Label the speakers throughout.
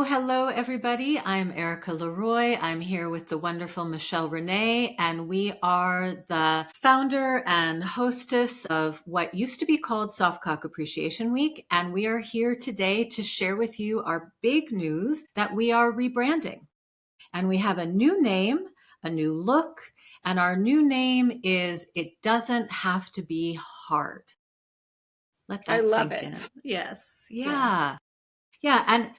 Speaker 1: Hello, everybody. I'm Erica Leroy. I'm here with the wonderful Michelle Renee, and we are the founder and hostess of what used to be called Softcock Appreciation Week. And we are here today to share with you our big news that we are rebranding. And we have a new name, a new look, and our new name is It Doesn't Have to Be Hard. Let
Speaker 2: I
Speaker 1: that
Speaker 2: love
Speaker 1: sink in.
Speaker 2: it.
Speaker 1: Yes.
Speaker 2: Yeah.
Speaker 1: Yeah. And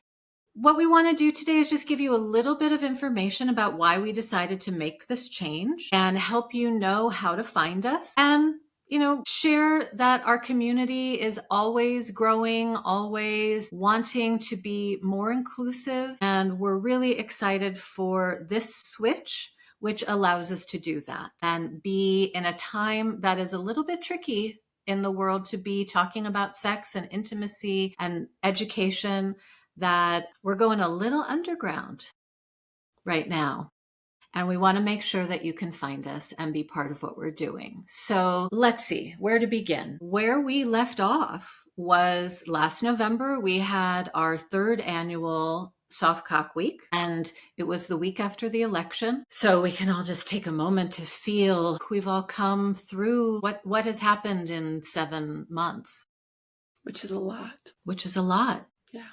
Speaker 1: what we want to do today is just give you a little bit of information about why we decided to make this change and help you know how to find us and share that our community is always growing, always wanting to be more inclusive. And we're really excited for this switch, which allows us to do that and be in a time that is a little bit tricky in the world to be talking about sex and intimacy and education, that we're going a little underground right now. And we want to make sure that you can find us and be part of what we're doing. So let's see where to begin. Where we left off was last November, we had our third annual Softcock Week, and it was the week after the election. So we can all just take a moment to feel we've all come through what has happened in 7 months.
Speaker 2: Which is a lot.
Speaker 1: Which is a lot.
Speaker 2: Yeah.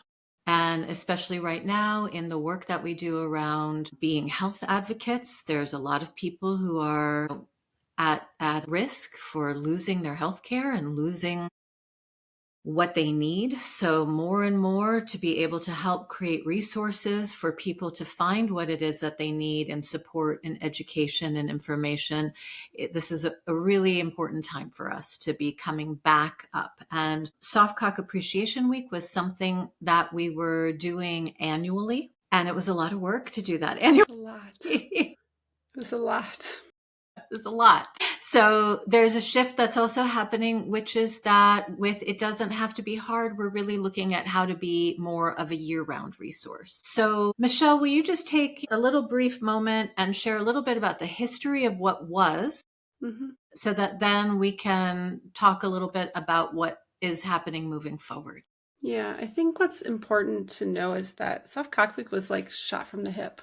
Speaker 1: And especially right now in the work that we do around being health advocates, there's a lot of people who are at risk for losing their health care and losing what they need. So more and more to be able to help create resources for people to find what it is that they need and support and education and information. This is a really important time for us to be coming back up. And Softcock Appreciation Week was something that we were doing annually. And it was a lot of work to do that annually.
Speaker 2: A lot. It was a lot.
Speaker 1: There's a lot. So there's a shift that's also happening, which is that with It Doesn't Have to Be Hard, we're really looking at how to be more of a year-round resource. So Michelle, will you just take a little brief moment and share a little bit about the history of what was, so that then we can talk a little bit about what is happening moving forward?
Speaker 2: Yeah, I think what's important to know is that Softcock Week was like shot from the hip.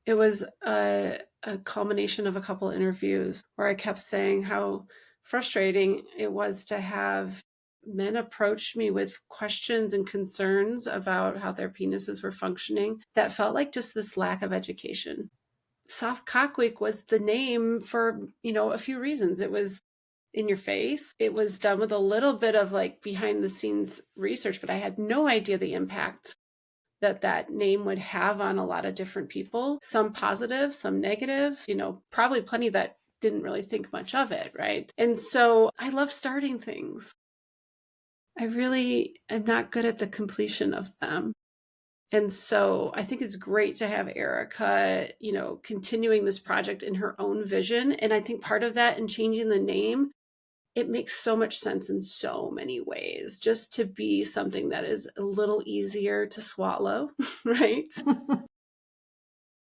Speaker 2: It was a culmination of a couple interviews where I kept saying how frustrating it was to have men approach me with questions and concerns about how their penises were functioning that felt like just this lack of education. Softcock Week was the name for, a few reasons. It was in your face. It was done with a little bit of like behind the scenes research, but I had no idea the impact that name would have on a lot of different people, some positive, some negative, probably plenty that didn't really think much of it, right? And so I love starting things. I really am not good at the completion of them. And so I think it's great to have Erica, continuing this project in her own vision. And I think part of that in changing the name, it makes so much sense in so many ways, just to be something that is a little easier to swallow, right?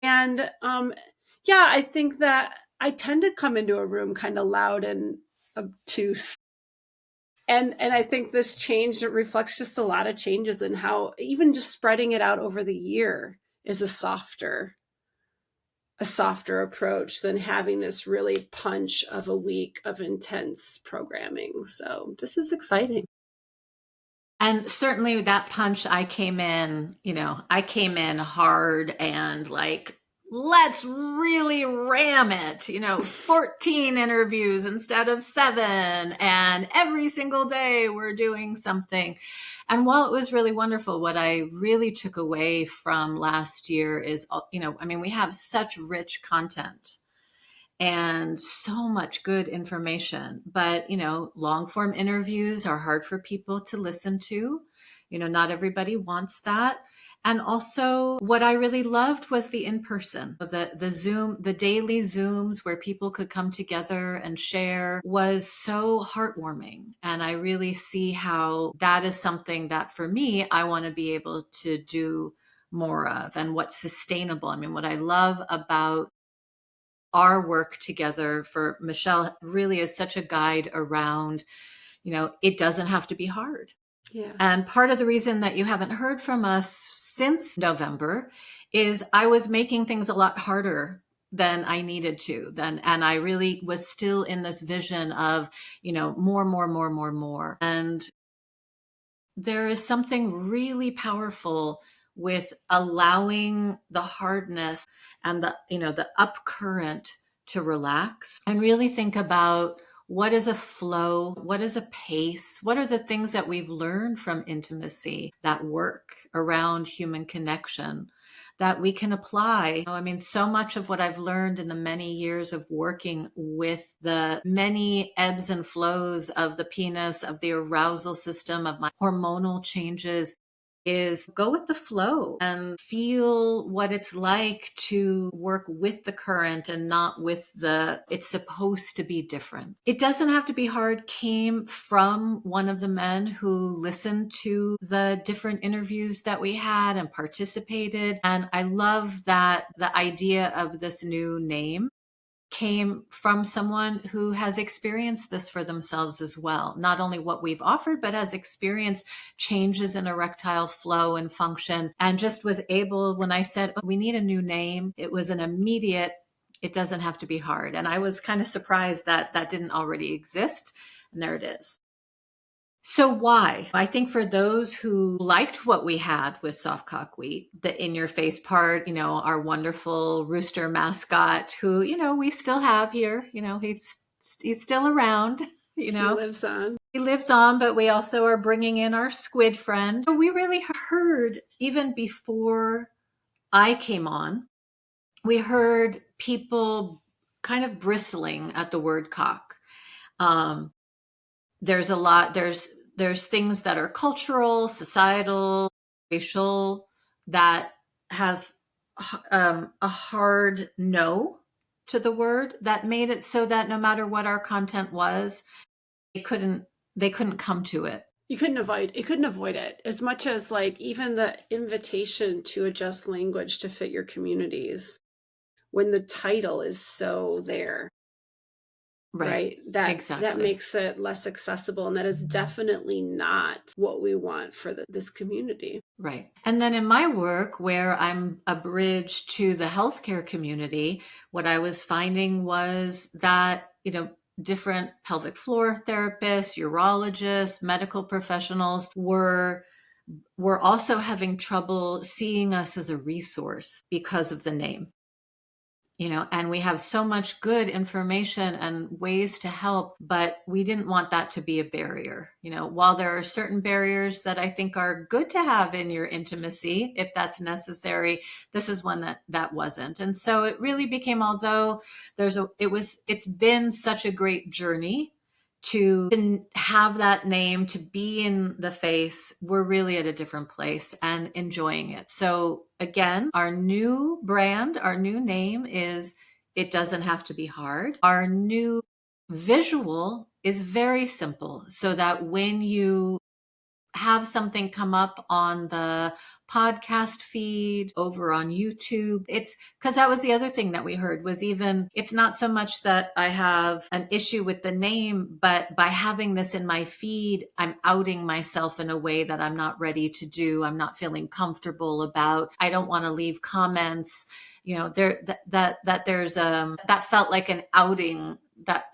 Speaker 2: And I think that I tend to come into a room kind of loud and obtuse. And I think this change reflects just a lot of changes in how even just spreading it out over the year is a softer approach than having this really punch of a week of intense programming. So this is exciting.
Speaker 1: And certainly that punch, I came in hard and like, let's really ram it, 14 interviews instead of 7. And every single day we're doing something. And while it was really wonderful, what I really took away from last year is, we have such rich content and so much good information. But, long form interviews are hard for people to listen to. Not everybody wants that. And also what I really loved was the in-person, the Zoom, the daily Zooms where people could come together and share was so heartwarming. And I really see how that is something that for me, I want to be able to do more of, and what's sustainable. What I love about our work together for Michelle really is such a guide around, it doesn't have to be hard.
Speaker 2: Yeah.
Speaker 1: And part of the reason that you haven't heard from us since November is I was making things a lot harder than I needed to then. And I really was still in this vision of, more, more, more, more, more. And there is something really powerful with allowing the hardness and the up current to relax and really think about what is a flow, what is a pace, what are the things that we've learned from intimacy that work around human connection that we can apply. I mean, so much of what I've learned in the many years of working with the many ebbs and flows of the penis, of the arousal system, of my hormonal changes is go with the flow and feel what it's like to work with the current and not with it's supposed to be different. It doesn't have to be hard came from one of the men who listened to the different interviews that we had and participated. And I love that the idea of this new name came from someone who has experienced this for themselves as well. Not only what we've offered, but has experienced changes in erectile flow and function, and just was able, when I said, we need a new name, it was an immediate, it doesn't have to be hard. And I was kind of surprised that that didn't already exist. And there it is. So why? I think for those who liked what we had with Soft Cock Week, the in your face part, our wonderful rooster mascot who, we still have here, he's still around,
Speaker 2: He lives on.
Speaker 1: He lives on, but we also are bringing in our squid friend. We really heard, even before I came on, we heard people kind of bristling at the word cock. There's a lot, there's things that are cultural, societal, racial that have a hard no to the word that made it so that no matter what our content was, they couldn't come to it.
Speaker 2: You couldn't avoid it as much as like even the invitation to adjust language to fit your communities when the title is so there. Right. That
Speaker 1: Exactly.
Speaker 2: That makes it less accessible, and that is definitely not what we want for this community.
Speaker 1: Right. And then in my work, where I'm a bridge to the healthcare community, what I was finding was that, different pelvic floor therapists, urologists, medical professionals were also having trouble seeing us as a resource because of the name. And we have so much good information and ways to help, but we didn't want that to be a barrier. While there are certain barriers that I think are good to have in your intimacy, if that's necessary, this is one that wasn't. And so it really became, although it's been such a great journey to have that name, to be in the face, we're really at a different place and enjoying it. So again, our new brand, our new name is It Doesn't Have to Be Hard. Our new visual is very simple, so that when you have something come up on the podcast feed over on YouTube, it's because that was the other thing that we heard was even it's not so much that I have an issue with the name, but by having this in my feed, I'm outing myself in a way that I'm not ready to do. I'm not feeling comfortable about. I don't want to leave comments. There that there's that felt like an outing that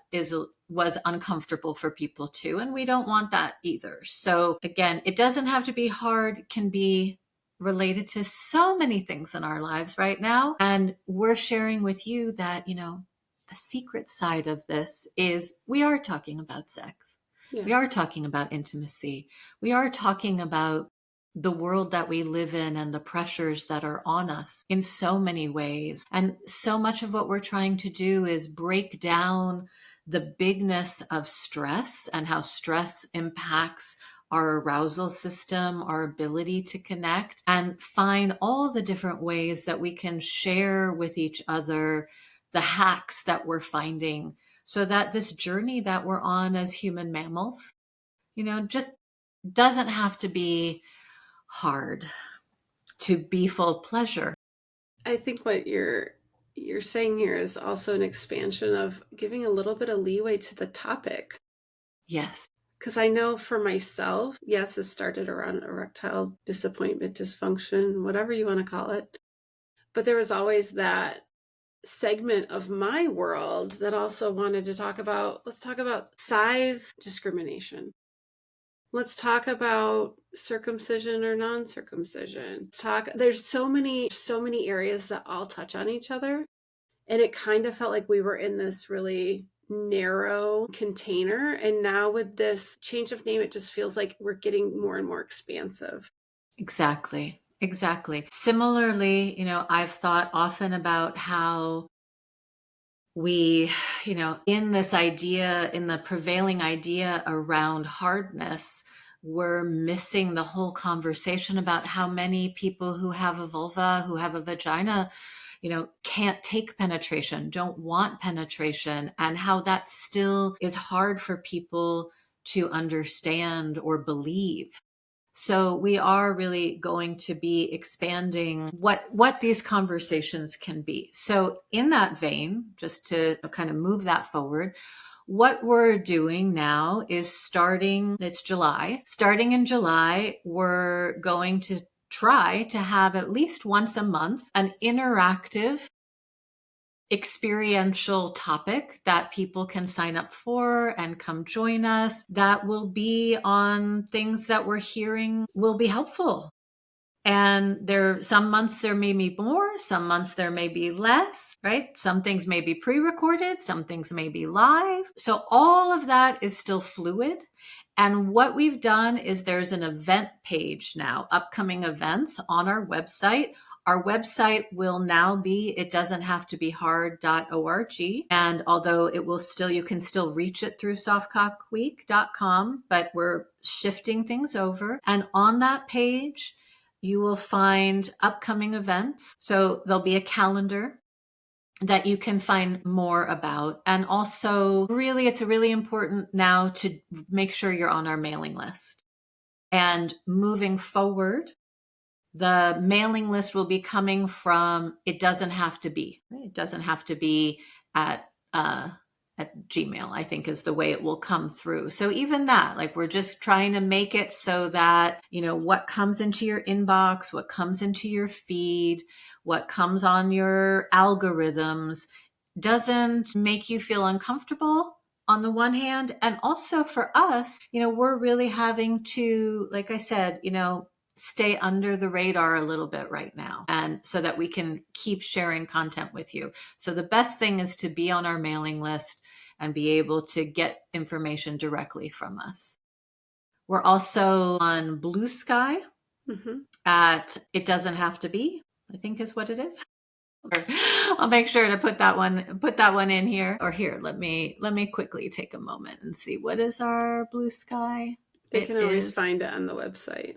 Speaker 1: was uncomfortable for people too. And we don't want that either. So again, it doesn't have to be hard, it can be related to so many things in our lives right now. And we're sharing with you that, the secret side of this is we are talking about sex. Yeah. We are talking about intimacy. We are talking about the world that we live in and the pressures that are on us in so many ways. And so much of what we're trying to do is break down the bigness of stress and how stress impacts our arousal system, our ability to connect, and find all the different ways that we can share with each other the hacks that we're finding so that this journey that we're on as human mammals, just doesn't have to be hard to be full of pleasure.
Speaker 2: I think what you're saying here is also an expansion of giving a little bit of leeway to the topic.
Speaker 1: Yes.
Speaker 2: Because I know for myself, yes, it started around erectile disappointment, dysfunction, whatever you want to call it. But there was always that segment of my world that also wanted to talk about, let's talk about size discrimination. Let's talk about circumcision or non-circumcision. There's so many areas that all touch on each other. And it kind of felt like we were in this really narrow container. And now with this change of name, it just feels like we're getting more and more expansive.
Speaker 1: Exactly. Exactly. Similarly, I've thought often about how we, in this idea, in the prevailing idea around hardness, we're missing the whole conversation about how many people who have a vulva, who have a vagina, can't take penetration, don't want penetration, and how that still is hard for people to understand or believe. So we are really going to be expanding what these conversations can be. So in that vein, just to kind of move that forward, what we're doing now is it's July. Starting in July, we're going to try to have at least once a month an interactive experiential topic that people can sign up for and come join us, that will be on things that we're hearing will be helpful. And some months there may be more, some months there may be less, right? Some things may be pre-recorded, some things may be live. So all of that is still fluid. And what we've done is there's an event page now, upcoming events on our website. Our website will now be itdoesn'thavetoBeHard.org. And although you can still reach it through softcockweek.com, but we're shifting things over. And on that page, you will find upcoming events. So there'll be a calendar that you can find more about. And also, really, it's really important now to make sure you're on our mailing list. And moving forward, the mailing list will be coming from It Doesn't Have to Be. It doesn't have to be at Gmail, I think is the way it will come through. So even that, like, we're just trying to make it so that, what comes into your inbox, what comes into your feed, what comes on your algorithms doesn't make you feel uncomfortable on the one hand. And also for us, we're really having to, like I said, stay under the radar a little bit right now, and so that we can keep sharing content with you. So the best thing is to be on our mailing list and be able to get information directly from us. We're also on Blue Sky at It Doesn't Have to Be, I think is what it is. I'll make sure to put that one in here. Or here, let me quickly take a moment and see, what is our Blue Sky?
Speaker 2: They can always find it on the website.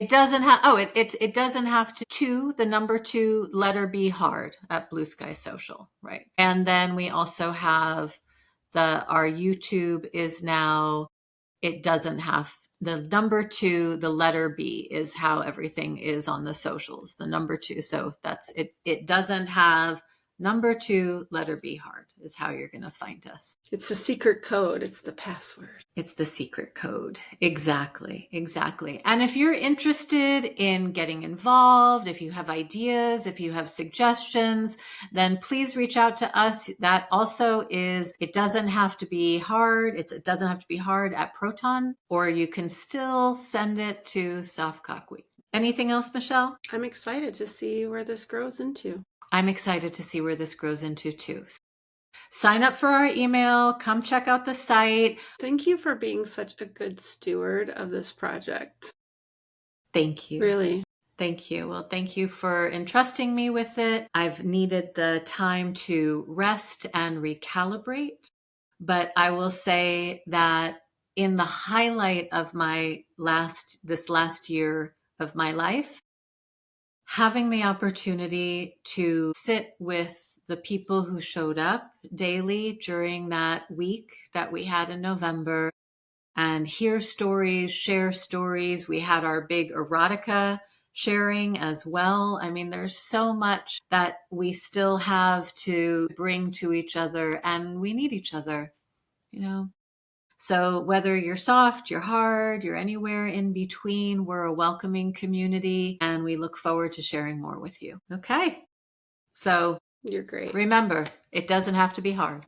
Speaker 1: It doesn't have, it doesn't have to, the number 2, letter B hard at Blue Sky Social, right? And then we also have our YouTube is now, it doesn't have the number 2, the letter B is how everything is on the socials, the number 2. So that's it. It doesn't have number 2, letter B hard is how you're going to find us.
Speaker 2: It's the secret code. It's the password.
Speaker 1: It's the secret code. Exactly. And if you're interested in getting involved, if you have ideas, if you have suggestions, then please reach out to us. That also is, it doesn't have to be hard. It doesn't have to be hard at Proton, or you can still send it to Softcock Week. Anything else, Michelle?
Speaker 2: I'm excited to see where this grows into.
Speaker 1: I'm excited to see where this grows into too. Sign up for our email. Come check out the site.
Speaker 2: Thank you for being such a good steward of this project.
Speaker 1: Thank you.
Speaker 2: Really.
Speaker 1: Thank you. Well, thank you for entrusting me with it. I've needed the time to rest and recalibrate, but I will say that in the highlight of this last year of my life, having the opportunity to sit with the people who showed up daily during that week that we had in November and hear stories, share stories. We had our big erotica sharing as well. I mean, there's so much that we still have to bring to each other, and we need each other, So whether you're soft, you're hard, you're anywhere in between, we're a welcoming community, and we look forward to sharing more with you. Okay. So
Speaker 2: You're great.
Speaker 1: remember, it doesn't have to be hard.